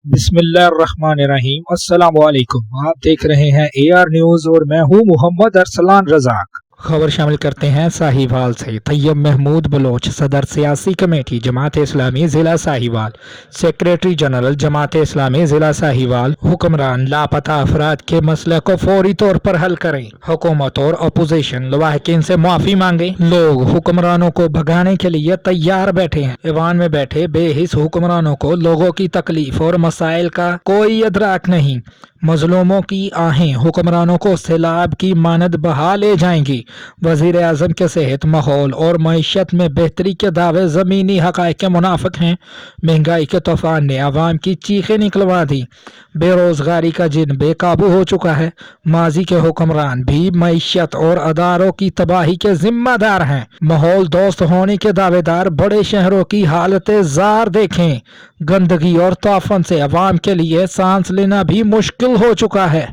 बिस्मिल्लाहिर्रहमानिर्रहीम। अस्सलाम वालेकुम। आप देख रहे हैं AR न्यूज़ और मैं हूं मोहम्मद अरसलान रजाक। खबर शामिल करते हैं साहिवाल से। तैयब महमूद बलोच सदर सियासी कमेटी जमात इस्लामी ज़िला साहिवाल, सेक्रेटरी जनरल जमात इस्लामी ज़िला साहिवाल, हुक्मरान लापता अफराद के मसले को फौरी तौर पर हल करें। हुकूमत और अपोजिशन लवाहकीन से माफ़ी मांगे। लोग हुक्मरानों को भगाने के लिए तैयार बैठे हैं। ईवान में बैठे बेहिस हुक्मरानों को लोगों की तकलीफ और मसाइल का कोई अदराक नहीं। मजलूमों की आहें हुक्मरानों को सैलाब की मानद बहा ले जाएंगी। वज़ीर आज़म के सेहत माहौल और मईशत में बेहतरी के दावे ज़मीनी हक़ाइक़ के मुनाफिक हैं। महंगाई के तूफान ने आवाम की चीखें निकलवा दी। बेरोज़गारी का जिन बेकाबू हो चुका है। माजी के हुक्मरान भी मईशत और अदारों की तबाही के जिम्मेदार हैं। माहौल दोस्त होने के दावेदार बड़े शहरों की हालत ज़ार देखें। गंदगी और ताफन से आवाम के लिए सांस लेना भी मुश्किल हो चुका है।